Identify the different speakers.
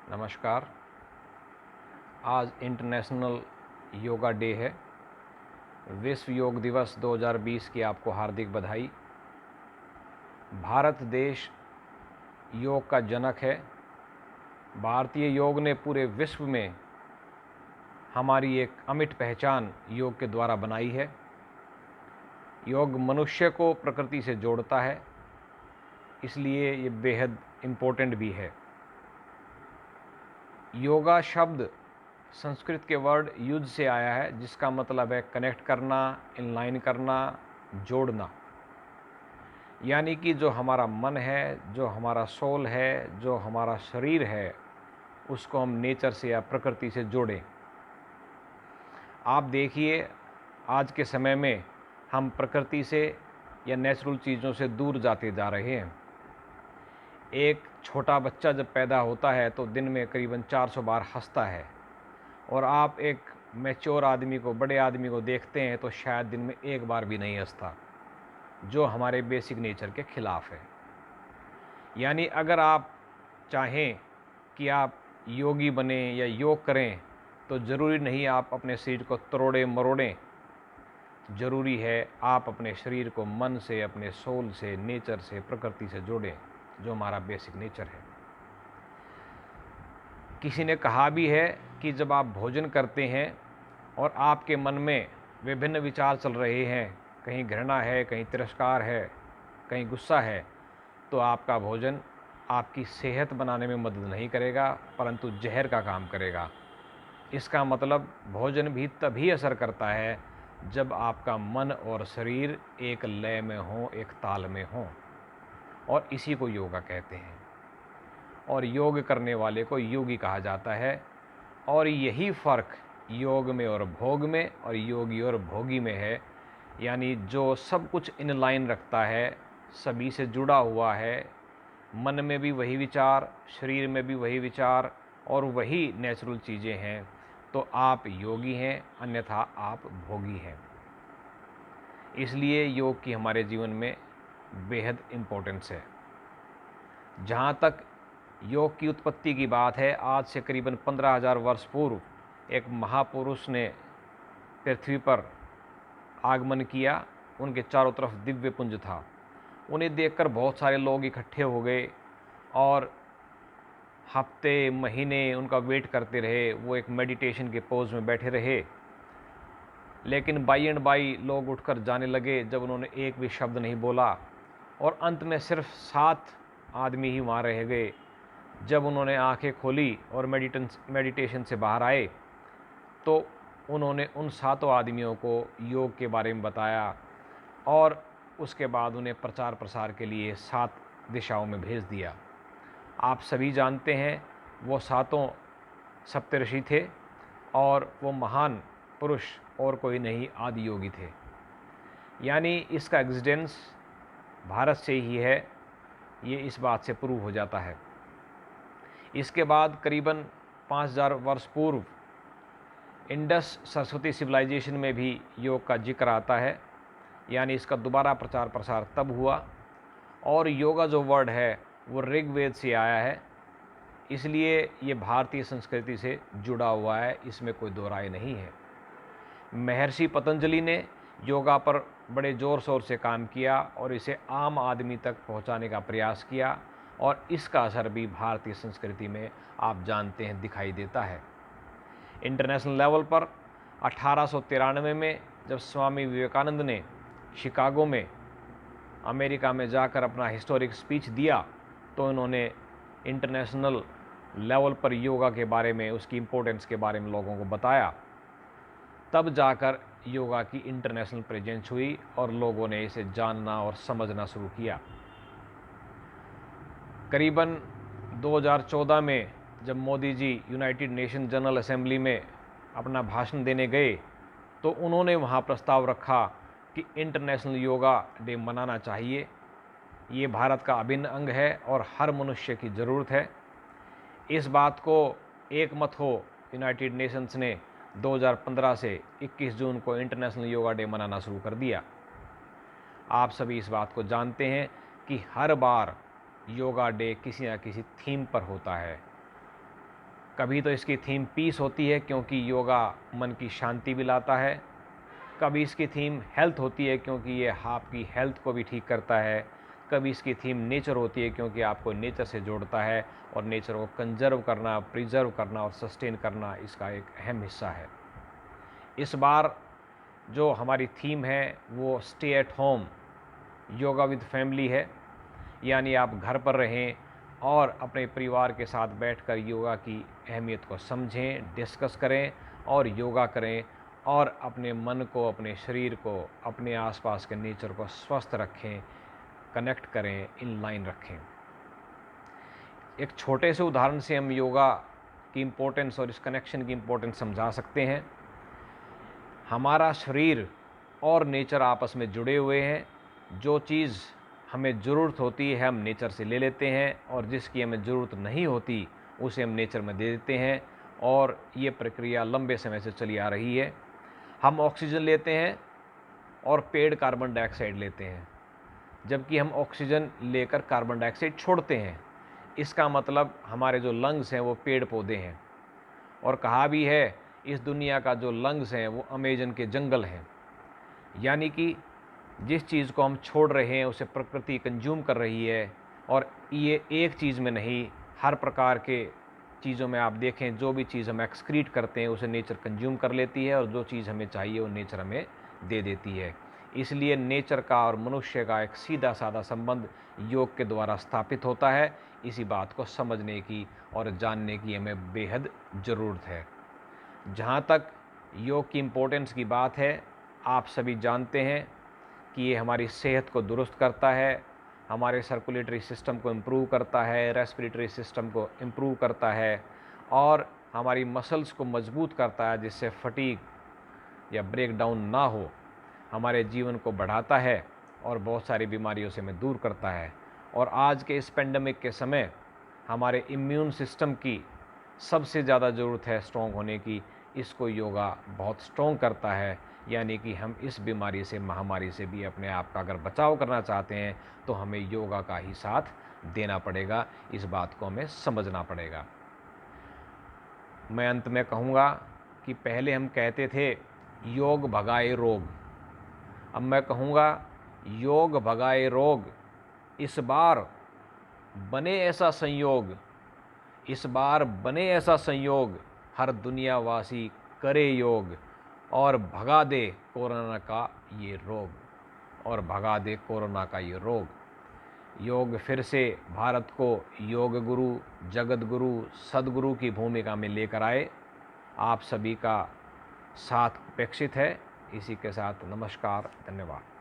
Speaker 1: नमस्कार। आज international yoga day है। विश्व योग दिवस 2020 की आपको हार्दिक बधाई। भारत देश योग का जनक है। भारतीय योग ने पूरे विश्व में हमारी एक अमिट पहचान योग के द्वारा बनाई है। योग मनुष्य को प्रकृति से जोड़ता है, इसलिए ये बेहद इम्पोर्टेंट भी है। योगा शब्द संस्कृत के वर्ड युज से आया है, जिसका मतलब है कनेक्ट करना, इनलाइन करना, जोड़ना। यानी कि जो हमारा मन है, जो हमारा सोल है, जो हमारा शरीर है, उसको हम नेचर से या प्रकृति से जोड़ें। आप देखिए, आज के समय में हम प्रकृति से या नेचुरल चीज़ों से दूर जाते जा रहे हैं। एक छोटा बच्चा जब पैदा होता है तो दिन में करीबन 400 बार हंसता है, और आप एक मैच्योर आदमी को, बड़े आदमी को देखते हैं तो शायद दिन में एक बार भी नहीं हंसता, जो हमारे बेसिक नेचर के खिलाफ है। यानी अगर आप चाहें कि आप योगी बने या योग करें, तो ज़रूरी नहीं आप अपने शरीर को तोड़ें मरोड़ें। ज़रूरी है आप अपने शरीर को मन से, अपने सोल से, नेचर से, प्रकृति से जोड़ें, जो हमारा बेसिक नेचर है। किसी ने कहा भी है कि जब आप भोजन करते हैं और आपके मन में विभिन्न विचार चल रहे हैं, कहीं घृणा है, कहीं तिरस्कार है, कहीं गुस्सा है, तो आपका भोजन आपकी सेहत बनाने में मदद नहीं करेगा, परंतु जहर का काम करेगा। इसका मतलब भोजन भी तभी असर करता है जब आपका मन और शरीर एक लय में हो, एक ताल में हो, और इसी को योगा कहते हैं। और योग करने वाले को योगी कहा जाता है। और यही फ़र्क योग में और भोग में, और योगी और भोगी में है। यानी जो सब कुछ इन लाइन रखता है, सभी से जुड़ा हुआ है, मन में भी वही विचार, शरीर में भी वही विचार, और वही नेचुरल चीज़ें हैं, तो आप योगी हैं, अन्यथा आप भोगी हैं। इसलिए योग की हमारे जीवन में बेहद इम्पोर्टेंस है। जहाँ तक योग की उत्पत्ति की बात है, आज से करीबन 15,000 वर्ष पूर्व एक महापुरुष ने पृथ्वी पर आगमन किया। उनके चारों तरफ दिव्य पुंज था। उन्हें देखकर बहुत सारे लोग इकट्ठे हो गए और हफ्ते महीने उनका वेट करते रहे। वो एक मेडिटेशन के पोज में बैठे रहे, लेकिन बाई एंड बाई लोग उठकर जाने लगे जब उन्होंने एक भी शब्द नहीं बोला। और अंत में सिर्फ 7 आदमी ही वहाँ रह गए। जब उन्होंने आंखें खोली और मेडिटेशन से बाहर आए, तो उन्होंने उन 7 आदमियों को योग के बारे में बताया, और उसके बाद उन्हें प्रचार प्रसार के लिए 7 दिशाओं में भेज दिया। आप सभी जानते हैं, वो 7 सप्तऋषि थे, और वो महान पुरुष और कोई नहीं, आदि योगी थे। यानी इसका एग्जिस्टेंस भारत से ही है, ये इस बात से प्रूव हो जाता है। इसके बाद करीबन 5,000 वर्ष पूर्व इंडस सरस्वती सिविलाइजेशन में भी योग का जिक्र आता है। यानी इसका दोबारा प्रचार प्रसार तब हुआ। और योगा जो वर्ड है वो ऋग्वेद से आया है, इसलिए ये भारतीय संस्कृति से जुड़ा हुआ है, इसमें कोई दो राय नहीं है। महर्षि पतंजलि ने योगा पर बड़े ज़ोर शोर से काम किया और इसे आम आदमी तक पहुंचाने का प्रयास किया, और इसका असर भी भारतीय संस्कृति में आप जानते हैं दिखाई देता है। इंटरनेशनल लेवल पर 1893 में जब स्वामी विवेकानंद ने शिकागो में, अमेरिका में जाकर अपना हिस्टोरिक स्पीच दिया, तो उन्होंने इंटरनेशनल लेवल पर योगा के बारे में, उसकी इम्पोर्टेंस के बारे में लोगों को बताया। तब जाकर योगा की इंटरनेशनल प्रेजेंस हुई और लोगों ने इसे जानना और समझना शुरू किया। करीबन 2014 में जब Modi ji United nation general assembly में अपना भाषण देने गए, तो उन्होंने वहाँ प्रस्ताव रखा कि इंटरनेशनल योगा डे मनाना चाहिए। ये भारत का अभिन्न अंग है और हर मनुष्य की ज़रूरत है। इस बात को एक मत हो यूनाइटेड नेशंस ने 2015 से 21 जून को इंटरनेशनल योगा डे मनाना शुरू कर दिया। आप सभी इस बात को जानते हैं कि हर बार योगा डे किसी न किसी थीम पर होता है। कभी तो इसकी थीम पीस होती है क्योंकि योगा मन की शांति भी लाता है। कभी इसकी थीम हेल्थ होती है क्योंकि ये आपकी हेल्थ को भी ठीक करता है। कभी इसकी थीम नेचर होती है क्योंकि आपको नेचर से जोड़ता है और नेचर को कंजर्व करना, प्रिजर्व करना और सस्टेन करना इसका एक अहम हिस्सा है। इस बार जो हमारी थीम है वो stay at home yoga with family है, यानी आप घर पर रहें और अपने परिवार के साथ बैठकर योगा की अहमियत को समझें, डिस्कस करें और योगा करें और अपने मन को, अपने शरीर को, अपने आसपास के नेचर को स्वस्थ रखें, कनेक्ट करें, इन लाइन रखें। एक छोटे से उदाहरण से हम योगा की इम्पोर्टेंस और इस कनेक्शन की इम्पोर्टेंस समझा सकते हैं। हमारा शरीर और नेचर आपस में जुड़े हुए हैं। जो चीज़ हमें ज़रूरत होती है हम नेचर से ले लेते हैं और जिसकी हमें ज़रूरत नहीं होती उसे हम नेचर में दे देते हैं, और ये प्रक्रिया लंबे समय से चली आ रही है। हम ऑक्सीजन लेते हैं और पेड़ कार्बन डाइऑक्साइड लेते हैं, जबकि हम ऑक्सीजन लेकर कार्बन डाइऑक्साइड छोड़ते हैं। इसका मतलब हमारे जो लंग्स हैं वो पेड़ पौधे हैं, और कहा भी है इस दुनिया का जो लंग्स हैं वो अमेजन के जंगल हैं। यानी कि जिस चीज़ को हम छोड़ रहे हैं उसे प्रकृति कंज्यूम कर रही है, और ये एक चीज़ में नहीं, हर प्रकार के चीज़ों में आप देखें जो भी चीज़ हम एक्सक्रीट करते हैं उसे नेचर कंज्यूम कर लेती है, और जो चीज़ हमें चाहिए वो नेचर हमें दे देती है। इसलिए नेचर का और मनुष्य का एक सीधा साधा संबंध योग के द्वारा स्थापित होता है। इसी बात को समझने की और जानने की हमें बेहद ज़रूरत है। जहाँ तक योग की इम्पोर्टेंस की बात है, आप सभी जानते हैं कि ये हमारी सेहत को दुरुस्त करता है, हमारे सर्कुलेटरी सिस्टम को इम्प्रूव करता है, रेस्पिरेटरी सिस्टम को इम्प्रूव करता है और हमारी मसल्स को मजबूत करता है, जिससे फटीग या ब्रेक डाउन ना हो, हमारे जीवन को बढ़ाता है और बहुत सारी बीमारियों से हमें दूर करता है। और आज के इस पेंडेमिक के समय हमारे इम्यून सिस्टम की सबसे ज़्यादा ज़रूरत है स्ट्रॉन्ग होने की। इसको योगा बहुत स्ट्रॉन्ग करता है, यानी कि हम इस बीमारी से, महामारी से भी अपने आप का अगर बचाव करना चाहते हैं तो हमें योगा का ही साथ देना पड़ेगा। इस बात को हमें समझना पड़ेगा। मैं अंत में कहूँगा कि पहले हम कहते थे योग भगाए रोग, अब मैं कहूँगा योग भगाए रोग। इस बार बने ऐसा संयोग, इस बार बने ऐसा संयोग, हर दुनियावासी करे योग और भगा दे कोरोना का ये रोग, और भगा दे कोरोना का ये रोग। योग फिर से भारत को योग गुरु, जगत गुरु, सदगुरु की भूमिका में लेकर आए। आप सभी का साथ अपेक्षित है। इसी के साथ नमस्कार, धन्यवाद।